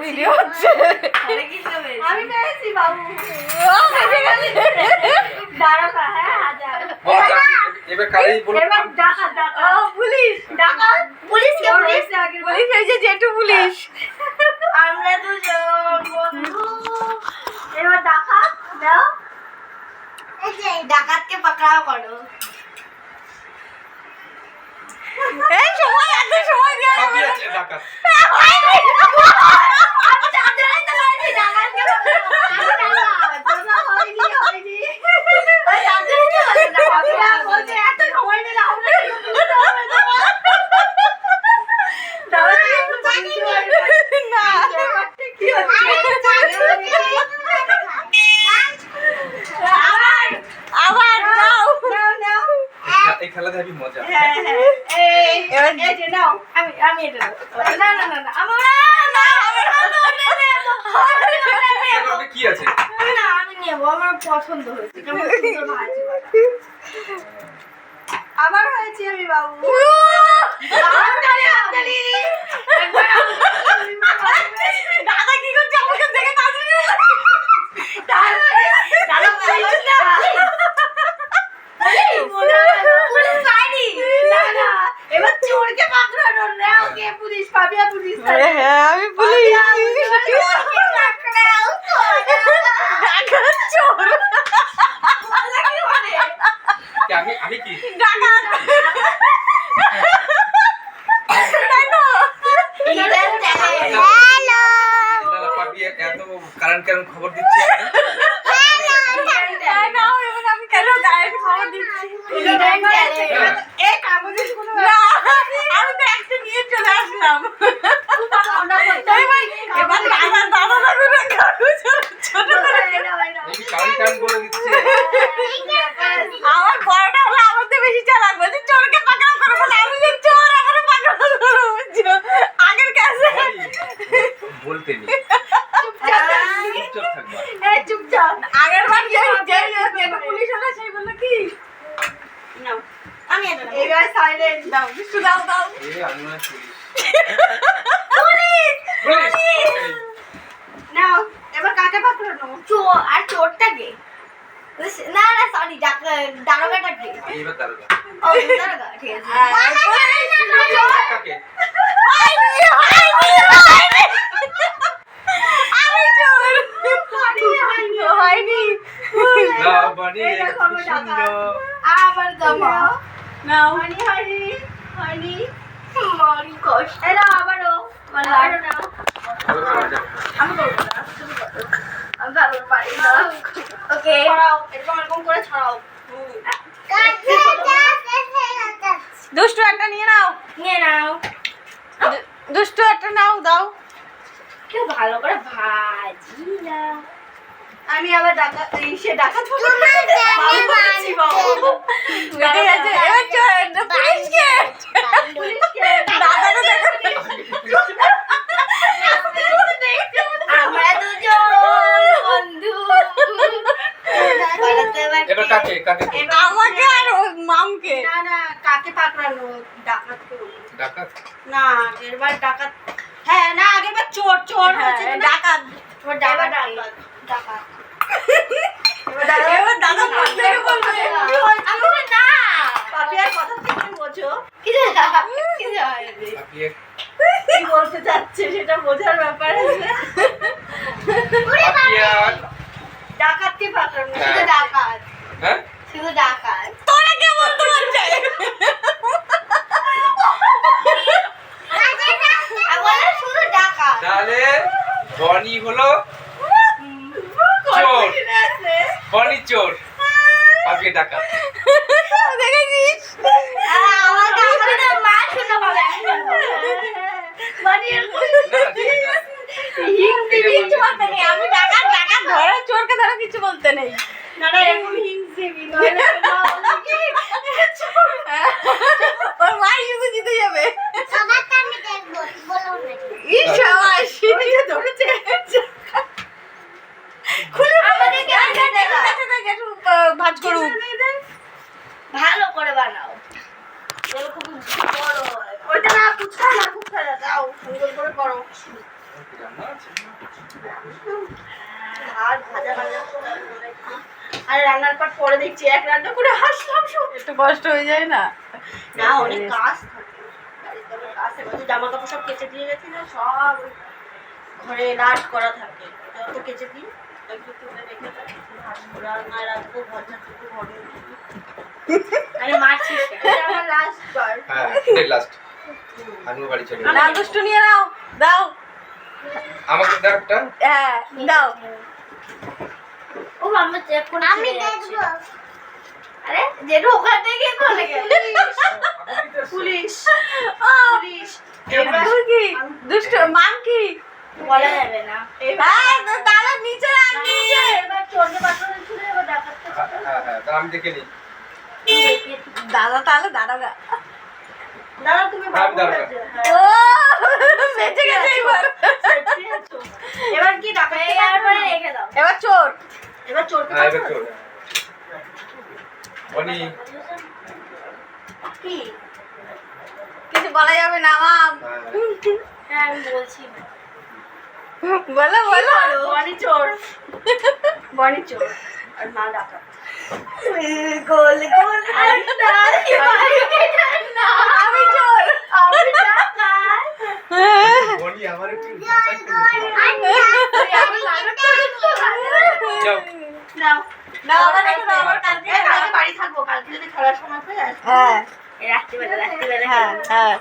Video হচ্ছে। আমি পেয়েছি বাবু। দাঁড়া হ্যাঁ হাজার। এবার কারি বল। এবার ডাকাত ডাকাত। ও পুলিশ ডাকাত। পুলিশ কে পুলিশ? পুলিশ এই যে জেঠু পুলিশ। আমরা দুজন বন্ধু। এবার ডাকাত দাও। এই যে ডাকাতকে পাকড়াও করো। এই সময় এত সময় দেওয়া যাবে না। ডাকাত আমি জানতামই তো বলছি ডাকাতকে পাকড়াও। হয়নি হয়নি। ওই জানতামই তো বলছি ডাকাত বলছে এত সময় দিলে আমরা না কি হচ্ছে? আবার নাও। নাও নাও। এই খেলাতে হেবি মজা। হ্যাঁ হ্যাঁ এই যে নাও আমি এটা নেবো। না না না না আমার না খেলাতে কি আছে? না আমি নেবো আমার পছন্দ হয়েছে কেমন সুন্দর ভাজি বাটা। আবার হয়েছে আমি বাবু হাততালি হাততালি একবার দাদা কি করছে আমাকে দেখে তাড়াতাড়ি দাদা বলিস না পুলিশ পাইনি না না এবার চোরকে পাকড়ানো নাও কে পুলিশ পাবিয়া পুলিশ হ্যাঁ আমি পুলিশ। আমি কি? ডাকাত না না পাপি এত কারণ খবর দিচ্ছে। নাও এবার আমি কেন ডাইরেক্ট খবর দিচ্ছি। এই কাগজের কোনো না আমি তো একটা নিয়ে চলে আসলাম। এবার দাদা দাদা করে কাগজ ছোট করে এই কারণ বলে দিচ্ছে। আমার বড়টা হলো আমার তো বেশি চালাক বলছে চোরকে পাকড়াও করো বলে আমি যে চোর আমার পাকড়াও করো বুঝছো আগের কাছে বলতে নি চুপচাপ থাকবা। এই চুপচাপ আগের বার যে পুলিশ হলো সেই বললো কি নাও আমি এটা নেবো এবার সাইলেন্ট দাও বিষ্ণু দাও দাও এই আমি না পুলিশ। Police police. নাও এবার কাকে পাকড়ানো চোর আর চোরটাকে না না সরি দারোগাটাকে এইবার দাঁড়াও। ও দারোগা ঠিক আছে কাকে? আমি চোর হয়নি লাবণী এটা একটু খবর ডাকা। সুন্দর। আবার দাও নাও হয়নি হয়নি হয়নি মরি কষ্ট এরা আবারও আবারও নাও ভালো করে বাজাও। আমি করবো না তুমি করো আমি ভালো পারি না ওকে ছড়াও এরকম এরকম করে ছড়াও দুষ্টু একটা নিয়ে নাও নিয়ে নাও দুষ্টু একটা নাও দাও কেউ ভালো করে ভাজি না আমি আবার ডাকা সে ডাকাত বুঝে গেছে এবার চোর পুলিশকে দাদাকে আমরা দুজন বন্ধু এবার কাকে কাকে? আমাকে আর মামকে না না কাকে পাকড়ানো ডাকাতকে ডাকাত। না আগেরবার ডাকাত হ্যাঁ না আগেরবার চোর চোর হয়েছে না? ডাকাত এবার ডাকাত ডাকাত এবার দাদা বলবে আমি না পাপিয়ার কথা থেকে বোঝো কি পাপি কি বলতে চাচ্ছে সেটা বোঝার ব্যাপার আছে পাপি আর ডাকাতকে পাকড়ানো হ্যাঁ। শুধু ডাকাত হ্যাঁ শুধু ডাকাত তোরা কে বলতে পারছে আমার শুধু ডাকাত তাহলে বনি হলো চোর। বনি চোর পাপি ডাকাত। দেখেছিস আমাকে আমাদের মা শুনে পাবে মানে না ঠিক আছে। হিংসি কিছু বলতে নেই আমি ডাকাত ডাকাত ধরে চোরকে ধরে কিছু বলতে নেই না না এরকম হিংসে বিনয় না ওর মা শুধু জিতে যাবে সবাইকে আমি দেখবো বলো না এই সবাই সেদিকে ধরেছে খুলে আমাদের কেমন দেখা একটু ভাজ করুক ভালো করে বানাও এরকম বড় হয় ওইটা না কুচকা দাও সুন্দর করে করো রান্না আছে। ভাত ভাজা ভাজা আর রান্নার পর পরে দেখছি এক রান্না করে হাসলাম সব। একটু কষ্ট হয়ে যায় না? না অনেক কাজ থাকে বাড়িতে, অনেক কাজ থাকে। ওই যে জামা কাপড় সব কেচে দিয়ে গেছি না, সব ওই ঘরে লাট করা থাকে, ওটাও তো কেচে দিই। একটু তুলে রেখে দেয়, ভাত রান্না রাখবো, ভজা টুকু ঘরে আরে মারছিস কেন? এটা আমার লাস্ট বার। হ্যাঁ এটাই লাস্ট। আমিও বাড়ি চলে যাবো। না দুষ্টু নিয়ে নাও, দাও। আমাকে দাও একটা। হ্যাঁ দাও। ও মাম্মা চেক করে আমি দেখবো। আরে যেটা ওখান থেকে চলে গেল পুলিশ পুলিশ। এবার কি দুষ্টু মান কি? বলা যাবে না। হ্যাঁ দাদা নিচে রাখ, নিচে। এবার চোরকে পাঠানো ছিল, এবার ডাকাতকে হ্যাঁ হ্যাঁ তা আমি দেখে নিই। দাদা তাহলে দাদা গা। দাদা তুমি হ্যাঁ, বাবু দাঁড়াও। হয়েছে। ও বেঁচে গেছে এবার। সেফটি আছো। এবার কি ডাকাতকে এবার রেখে দাও। এবার চোর। এবার চোরকে হ্যাঁ এবার পাঠানো চল। বনি কি? কিছু বলা যাবে না মাম। হ্যাঁ আমি বলছি। বলো বলো। বনি চোর, বনি চোর আর মা ডাকাত। গোল গোল আমি চোর, আমি ডাকাত। বনি আমার একটু যাচাই করতে যাও। নাও না আমার দেখো না, আমার কালকে কালকে বাড়ি থাকবো, কালকে যদি খেলার সময় পেয়ে আসবো। হ্যাঁ রাত্রিবেলা হ্যাঁ হ্যাঁ